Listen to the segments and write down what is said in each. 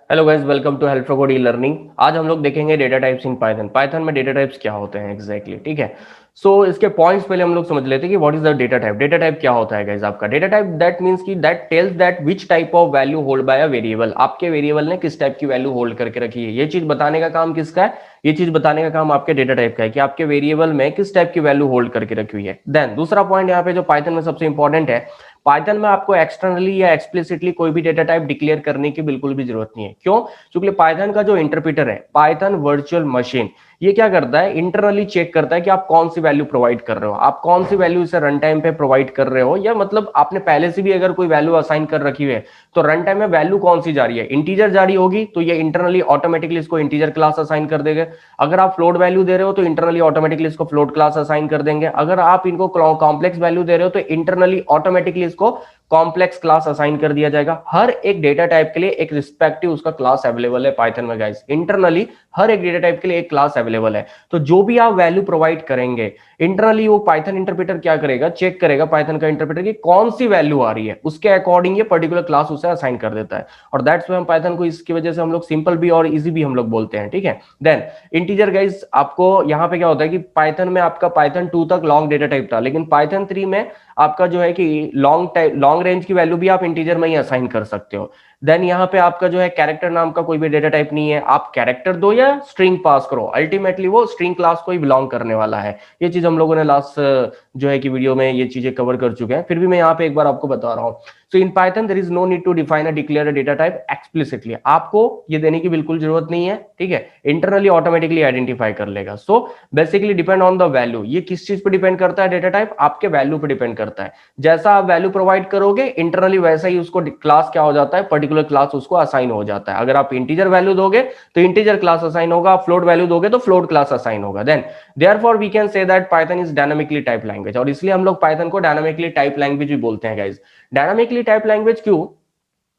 Hello guys, welcome to help for code e learning. आज हम लोग देखेंगे data types in Python. Python में डेटा टाइप्स क्या होते हैं एग्जैक्टली, ठीक है। सो इसके पॉइंट्स पहले हम लोग समझ लेते हैं कि what is the data type. Data type क्या होता है गाइस? आपका डेटा टाइप दैट मींस कि that tells that which type of value hold by a variable. आपके वेरिएबल ने किस टाइप की वैल्यू होल्ड करके रखी है, ये चीज बताने का काम किसका है? ये चीज बताने का काम आपके डेटा टाइप का है कि आपके वेरिएबल में किस टाइप की वैल्यू होल्ड करके रखी हुई है। देन दूसरा पॉइंट यहाँ पे जो पाइथन में सबसे इंपॉर्टेंट है, पाइथन में आपको एक्सटर्नली या एक्सप्लिसिटली कोई भी डेटा टाइप डिक्लेयर करने की बिल्कुल भी जरूरत नहीं है। क्यों? क्योंकि पाइथन का जो इंटरप्रेटर है, पाइथन वर्चुअल मशीन, ये क्या करता है? इंटरनली चेक करता है कि आप कौन सी वैल्यू प्रोवाइड कर रहे हो, आप कौन सी वैल्यू इसे रन टाइम पे प्रोवाइड कर रहे हो, या मतलब आपने पहले से भी अगर कोई वैल्यू असाइन कर रखी है तो रन टाइम में वैल्यू कौन सी जा रही है। इंटीजर जा रही होगी तो ये इंटरनली ऑटोमेटिकली इसको इंटीजर क्लास असाइन कर देगा। अगर आप फ्लोट वैल्यू दे रहे हो तो इंटरनली ऑटोमेटिकली इसको फ्लोट क्लास असाइन कर देंगे। अगर आप इनको कॉम्प्लेक्स वैल्यू दे रहे हो तो इंटरनली ऑटोमेटिकली इसको कॉम्प्लेक्स क्लास असाइन कर दिया जाएगा। हर एक डेटा टाइप के लिए एक रिस्पेक्टिव उसका क्लास अवेलेबल है पाइथन में गाइस। इंटरनली हर एक डेटा टाइप के लिए एक क्लास अवेलेबल है। तो जो भी आप वैल्यू प्रोवाइड करेंगे, इंटरनली वो पाइथन इंटरप्रेटर क्या करेगा? चेक करेगा पाइथन का इंटरप्रेटर की कौन सी वैल्यू आ रही है, उसके अकॉर्डिंग ये पर्टिकुलर क्लास उसे असाइन कर देता है। और दैट्स व्हाई हम पाइथन को इसकी वजह से हम लोग सिंपल भी और इजी भी हम लोग बोलते हैं, ठीक है। देन इंटीजर गाइस, आपको यहाँ पे क्या होता है कि पाइथन में आपका पाइथन 2 तक लॉन्ग डेटा टाइप था, लेकिन पाइथन 3 में आपका जो है कि लॉन्ग रेंज की वैल्यू भी आप इंटीजर में ही असाइन कर सकते हो। देन यहाँ पे आपका जो है कैरेक्टर नाम का कोई भी डेटा टाइप नहीं है, आप कैरेक्टर दो या स्ट्रिंग पास करो, अल्टीमेटली वो स्ट्रिंग क्लास को ही बिलोंग करने वाला है। ये चीज हम लोगों ने लास्ट जो है कि वीडियो में ये चीजें कवर कर चुके हैं, फिर भी मैं यहाँ पे एक बार आपको बता रहा हूँ। So in Python there is no need to define a declare a data type explicitly. आपको ये देने की बिल्कुल जरूरत नहीं है, ठीक है। इंटरनली ऑटोमेटिकली आइडेंटिफाई कर लेगा। So basically depend on the value. ये किस चीज पे डिपेंड करता है? डेटा टाइप आपके वैल्यू पे डिपेंड करता है। जैसा आप वैल्यू प्रोवाइड करोगे इंटरनली वैसा ही उसको क्लास क्या हो जाता है, पर्टिकुलर क्लास उसको असाइन हो जाता है। अगर आप इंटीजर वैल्यू दोगे तो इंटीजर क्लास असाइन होगा, आप फ्लोट वैल्यू दोगे तो फ्लोट क्लास असाइन होगा। Then therefore we can say that Python is dynamically type language, और इसलिए हम लोग पाइथन को डायनामिकली टाइप लैंग्वेज भी बोलते हैं गाइज। डायनामिकली टाइप लैंग्वेज क्यों?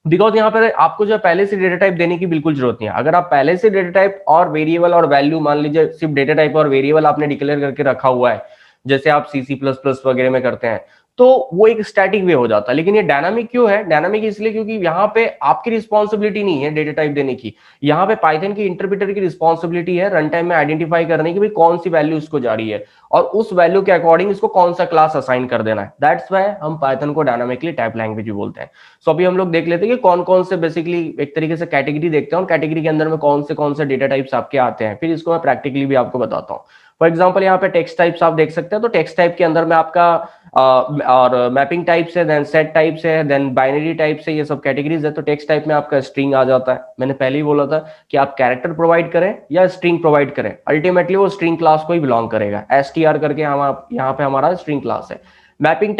बिकॉज यहाँ पर आपको जो पहले से डेटा टाइप देने की बिल्कुल जरूरत नहीं है। अगर आप पहले से डेटा टाइप और वेरिएबल और वैल्यू, मान लीजिए सिर्फ डेटा टाइप और वेरिएबल आपने डिक्लेयर करके रखा हुआ है, जैसे आप सी सी प्लस प्लस वगैरह में करते हैं, तो वो एक स्टैटिक वे हो जाता है। लेकिन ये डायनामिक क्यों है? डायनामिक इसलिए क्योंकि यहाँ पे आपकी रिस्पॉन्सिबिलिटी नहीं है डेटा टाइप देने की, यहाँ पे पाइथन की इंटरप्रेटर की रिस्पॉन्सिबिलिटी है रन टाइम में आइडेंटिफाई करने की भाई कौन सी वैल्यू इसको जा रही है, और उस वैल्यू के अकॉर्डिंग इसको कौन सा क्लास असाइन कर देना है। दैट्स वाई हम पाइथन को डायनामिकली टाइप लैंग्वेज भी बोलते हैं। सो अभी हम लोग देख लेते हैं कि कौन कौन से बेसिकली एक तरीके से कैटेगरी देखते हैं, और कैटेगरी के अंदर में कौन से डेटा टाइप्स आपके आते हैं, फिर इसको मैं प्रैक्टिकली भी आपको बताता हूँ। फॉर एग्जाम्पल यहाँ पे टेक्स्ट टाइप्स आप देख सकते हैं, तो टेक्स्ट टाइप के अंदर में आपका और मैपिंग टाइप्स है, देन सेट टाइप्स है, देन बाइनरी टाइप्स है, ये सब कैटेगरीज है। तो टेक्स्ट टाइप में आपका स्ट्रिंग आ जाता है। मैंने पहले ही बोला था कि आप कैरेक्टर प्रोवाइड करें या स्ट्रिंग प्रोवाइड करें, अल्टीमेटली वो स्ट्रिंग क्लास को ही बिलोंग करेगा। एस टी आर करके हम यहाँ पे हमारा स्ट्रिंग क्लास है। मैपिंग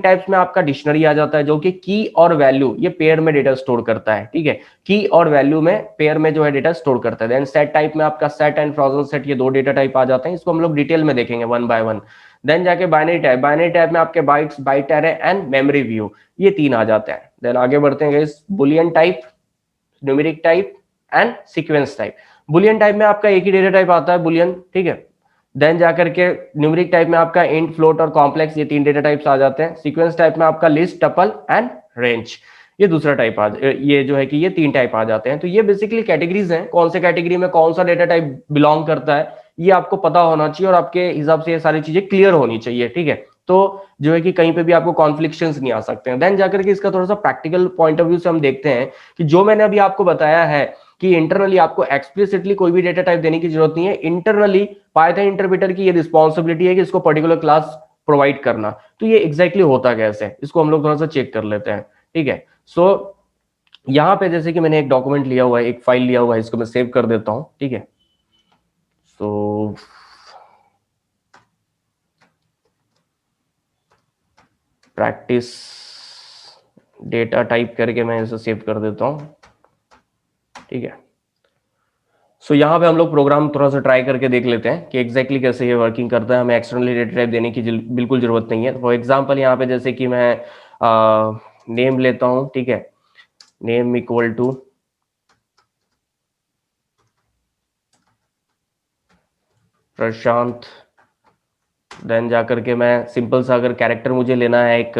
टाइप्स में आपका डिक्शनरी आ जाता है, जो कि की और वैल्यू ये पेयर में डेटा स्टोर करता है, ठीक है। की और वैल्यू में पेयर में जो है डेटा स्टोर करता है। देन सेट टाइप में आपका सेट एंड फ्रोजन सेट, ये दो डेटा टाइप आ जाते हैं। इसको हम लोग डिटेल में देखेंगे वन बाय वन। देन जाके बाइनरी टाइप में आपके bytes, byte array and memory view, ये तीन आ जाते हैं। देन आगे बढ़ते हैं guys, boolean type, numeric type and sequence type. Boolean type में आपका एक ही डेटा टाइप आता है, बुलियन, ठीक है। देन जाकर के न्यूमेरिक टाइप में आपका इंट, फ्लोट और कॉम्प्लेक्स, ये तीन डेटा टाइप्स आ जाते हैं। सीक्वेंस टाइप में आपका लिस्ट, टपल एंड रेंज, ये दूसरा टाइप ये जो है कि ये तीन टाइप आ जाते हैं। तो ये बेसिकली कैटेगरीज हैं, कौन से कैटेगरी में कौन सा डेटा टाइप बिलोंग करता है ये आपको पता होना चाहिए, और आपके हिसाब से ये सारी चीजें क्लियर होनी चाहिए, ठीक है। तो जो है कि कहीं पे भी आपको कॉन्फ्लिक्शंस नहीं आ सकते हैं। देन जाकर के इसका थोड़ा सा प्रैक्टिकल पॉइंट ऑफ व्यू से हम देखते हैं कि जो मैंने अभी आपको बताया है कि इंटरनली आपको एक्सप्लिसिटली कोई भी डेटा टाइप देने की जरूरत नहीं है। इंटरनली पाइथन इंटरप्रेटर की ये रिस्पॉन्सिबिलिटी है कि इसको पर्टिकुलर क्लास प्रोवाइड करना। तो ये एग्जैक्टली होता कैसे है, इसको हम लोग थोड़ा सा चेक कर लेते हैं, ठीक है। सो यहाँ पे जैसे कि मैंने एक डॉक्यूमेंट लिया हुआ है, एक फाइल लिया हुआ है, इसको मैं सेव कर देता हूँ, ठीक है। सो प्रैक्टिस डेटा टाइप करके मैं इसे सेव कर देता हूँ, ठीक है। सो यहाँ पे हम लोग प्रोग्राम थोड़ा सा ट्राई करके देख लेते हैं कि एग्जैक्टली कैसे ये वर्किंग करता है। हमें एक्सटर्नली डेटा टाइप देने की बिल्कुल जरूरत नहीं है। फॉर एग्जांपल यहाँ पे जैसे कि मैं नेम लेता हूँ, ठीक है। Name equal to Prashant. Then जाकर के मैं सिंपल सा अगर कैरेक्टर मुझे लेना है, एक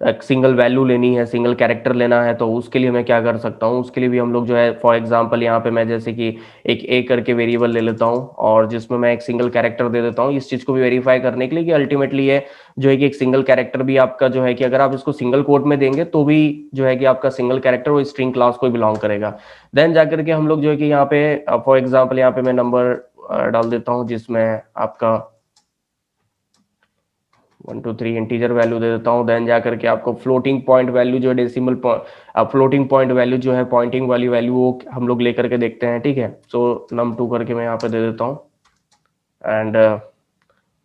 सिंगल वैल्यू लेनी है, सिंगल कैरेक्टर लेना है, तो उसके लिए मैं क्या कर सकता हूँ, उसके लिए भी हम लोग जो है फॉर एग्जांपल यहाँ पे मैं जैसे कि एक ए करके वेरिएबल ले लेता हूँ और जिसमें मैं एक सिंगल कैरेक्टर दे देता हूँ इस चीज़ को भी वेरीफाई करने के लिए कि अल्टीमेटली ये जो है कि एक सिंगल कैरेक्टर भी आपका जो है कि अगर आप इसको सिंगल कोट में देंगे तो भी जो है कि आपका सिंगल कैरेक्टर वो स्ट्रिंग क्लास को बिलोंग करेगा। देन जाकर के हम लोग जो है कि यहाँ पे फॉर एग्जाम्पल यहाँ पे मैं नंबर डाल देता हूँ जिसमें आपका 1 2 3 इंटीजर वैल्यू दे देता हूँ। देन जाकर के आपको फ्लोटिंग पॉइंट वैल्यू जो है डेसिमल फ्लोटिंग पॉइंट वैल्यू जो है पॉइंटिंग वाली वैल्यू वो हम लोग लेकर के देखते हैं, ठीक है। सो num2 करके मैं यहाँ पे दे देता हूँ एंड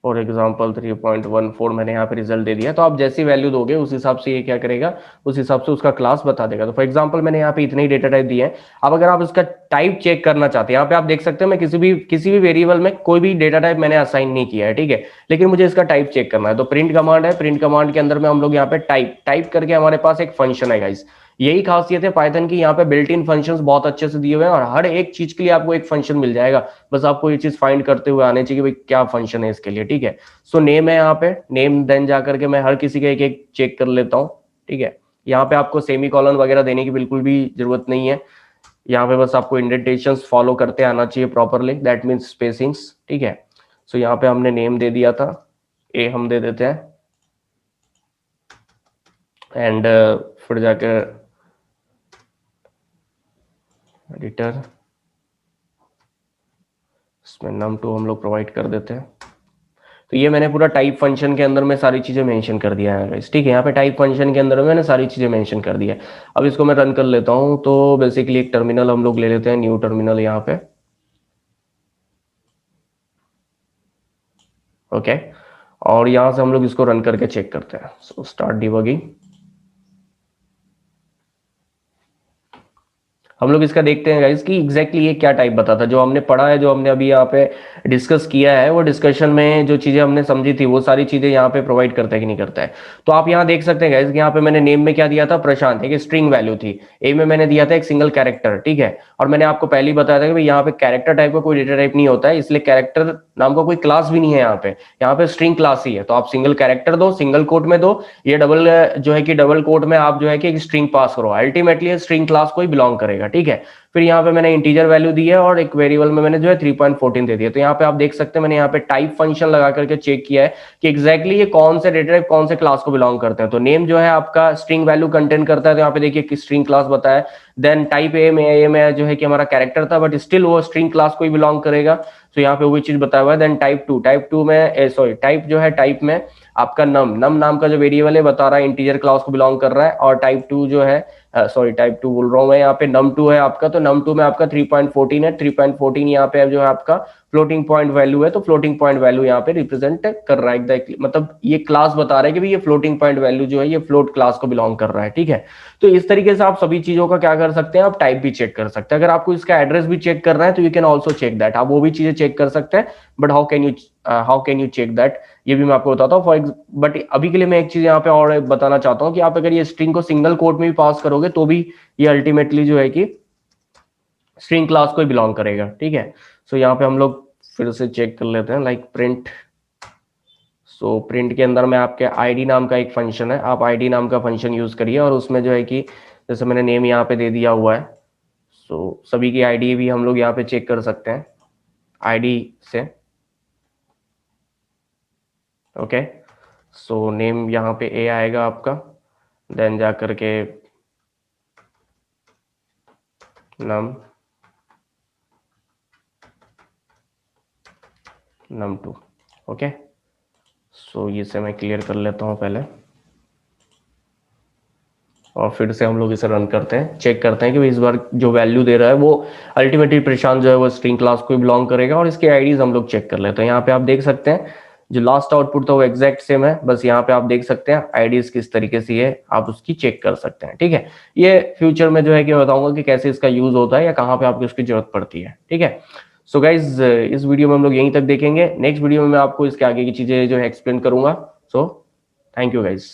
फॉर एग्जाम्पल 3.14 मैंने यहाँ पे रिजल्ट दे दिया। तो आप जैसी वैल्यू दोगे उस हिसाब से ये क्या करेगा, उस हिसाब से उसका क्लास बता देगा। तो फॉर एग्जाम्पल मैंने यहाँ पे इतने ही डेटा टाइप दिए हैं। अब अगर आप इसका टाइप चेक करना चाहते हैं, यहाँ पे आप देख सकते हैं मैं किसी भी वेरिएबल में कोई भी डेटा टाइप मैंने असाइन नहीं किया है, ठीक है, लेकिन मुझे इसका टाइप चेक करना है। तो प्रिंट कमांड है, प्रिंट कमांड के अंदर में हम लोग यहाँ पे टाइप करके हमारे पास एक फंक्शन है गाइस। यही खासियत है पाइथन की, यहाँ पे बिल्ट इन फंक्शंस बहुत अच्छे से दिए हुए हैं और हर एक चीज के लिए आपको एक फंक्शन मिल जाएगा। बस आपको ये चीज फाइंड करते हुए आने चाहिए कि भाई क्या फंक्शन है इसके लिए, ठीक है। सो नेम है यहाँ पे, नेम देन जाकर के मैं हर किसी का एक एक चेक कर लेता हूँ, ठीक है। यहाँ पे आपको सेमी कॉलन वगैरह देने की बिल्कुल भी जरूरत नहीं है। यहाँ पे बस आपको इंडेंटेशन फॉलो करते आना चाहिए प्रॉपरली, दैट मीन्स स्पेसिंग्स, ठीक है। सो यहाँ पे हमने नेम दे दिया था, ए हम दे देते हैं एंड फिर जाकर एडिटर इसमें num2 हम लोग प्रोवाइड कर देते हैं। तो ये मैंने पूरा टाइप फंक्शन के अंदर में सारी चीजें मेंशन कर दिया है गाइस, ठीक है। यहाँ पे टाइप फंक्शन के अंदर में मैंने सारी चीजें मेंशन कर दिया है। अब इसको मैं रन कर लेता हूँ। तो बेसिकली एक टर्मिनल हम लोग ले लेते हैं, न्यू टर्मिनल यहाँ पे, ओके। और यहाँ से हम लोग इसको रन करके चेक करते हैं। सो स्टार्ट डिबगिंग, हम लोग इसका देखते हैं गाइस कि एग्जैक्टली ये क्या टाइप बताता है। जो हमने पढ़ा है, जो हमने अभी यहाँ पे डिस्कस किया है, वो डिस्कशन में जो चीजें हमने समझी थी वो सारी चीजें यहाँ पे प्रोवाइड करता है कि नहीं करता है। तो आप यहाँ देख सकते हैं गाइस कि यहाँ पे मैंने नेम में क्या दिया था, प्रशांत, एक स्ट्रिंग वैल्यू थी। ए में मैंने दिया था एक सिंगल कैरेक्टर, ठीक है। और मैंने आपको पहले ही बताया था कि भाई यहाँ पे कैरेक्टर टाइप का कोई डेटा टाइप नहीं होता है, इसलिए कैरेक्टर नाम का कोई क्लास भी नहीं है यहाँ पे स्ट्रिंग क्लास ही है। तो आप सिंगल कैरेक्टर दो, सिंगल कोट में दो, ये डबल जो है कि डबल कोट में आप जो है कि एक स्ट्रिंग पास करो, अल्टीमेटली स्ट्रिंग क्लास को ही बिलोंग करेगा, ठीक है। फिर यहाँ पे मैंने इंटीजर वैल्यू दी है और एक वेरिएबल में मैंने जो है 3.14 दे दिया। तो यहाँ पे आप देख सकते हैं मैंने यहाँ पे टाइप फंक्शन लगा करके चेक किया है कि एग्जैक्टली ये कौन से डेटा टाइप कौन से क्लास को बिलोंग करते हैं। तो नेम जो है आपका स्ट्रिंग वैल्यू कंटेन करता है, तो यहाँ पे देखिए कि स्ट्रिंग क्लास बताया। देन टाइप ए में जो है कि हमारा कैरेक्टर था, बट स्टिल वो स्ट्रिंग क्लास को ही बिलोंग करेगा। तो यहाँ पे वही चीज बताया हुआ है। देन टाइप टू में सॉरी टाइप जो है टाइप में आपका नम नाम का जो वेरिएबल है बता रहा है इंटीजर क्लास को बिलोंग कर रहा है। और टाइप टू जो है सॉरी टाइप टू बोल रहा हूँ मैं, यहाँ पे num2 है आपका, तो num2 में आपका 3.14 है। 3.14 यहाँ पे जो है आपका फ्लोटिंग पॉइंट वैल्यू है, तो फ्लोटिंग पॉइंट वैल्यू यहाँ पे रिप्रेजेंट कर रहा है एग्जैक्टली, मतलब ये क्लास बता रहा है कि भाई ये फ्लोटिंग पॉइंट वैल्यू जो है ये फ्लोट क्लास को बिलोंग कर रहा है, ठीक है। तो इस तरीके से आप सभी चीजों का क्या कर सकते हैं, आप टाइप भी चेक कर सकते हैं। अगर आपको इसका एड्रेस भी चेक करना है तो you can also check that, आप वो भी चीजें चेक कर सकते हैं। But how can you check that, ये भी मैं आपको बताता हूँ। बट अभी के लिए मैं एक चीज यहाँ पे और बताना चाहता हूँ कि आप अगर ये स्ट्रिंग को सिंगल कोट में भी पास करोगे तो भी ये अल्टीमेटली जो है कि स्ट्रिंग क्लास को ही बिलोंग करेगा, ठीक है। सो यहाँ पे हम लोग फिर से चेक कर लेते हैं, लाइक प्रिंट। सो प्रिंट के अंदर में आपके आईडी नाम का एक फंक्शन है, आप आईडी नाम का फंक्शन यूज करिए और उसमें जो है कि जैसे मैंने नेम यहाँ पे दे दिया हुआ है, सो सभी की आईडी भी हम लोग यहाँ पे चेक कर सकते हैं आईडी से, ओके। सो नेम यहाँ पे ए आएगा आपका, देन जा करके num2, ओके। सो ये से मैं क्लियर कर लेता हूँ पहले और फिर से हम लोग इसे रन करते हैं, चेक करते हैं कि इस बार जो वैल्यू दे रहा है वो अल्टीमेटली प्रशांत जो है वो स्ट्रिंग क्लास को बिलोंग करेगा। और इसके आईडीज हम लोग चेक कर लेते हैं। यहाँ पे आप देख सकते हैं जो लास्ट आउटपुट था वो एग्जैक्ट सेम है, बस यहाँ पे आप देख सकते हैं आईडीज किस तरीके से है, आप उसकी चेक कर सकते हैं, ठीक है। ये फ्यूचर में जो है कि बताऊंगा कि कैसे इसका यूज होता है या कहाँ पे आपको इसकी जरूरत पड़ती है, ठीक है। सो गाइज इस वीडियो में हम लोग यहीं तक देखेंगे, नेक्स्ट वीडियो में मैं आपको इसके आगे की चीजें जो है एक्सप्लेन करूंगा। So thank you guys.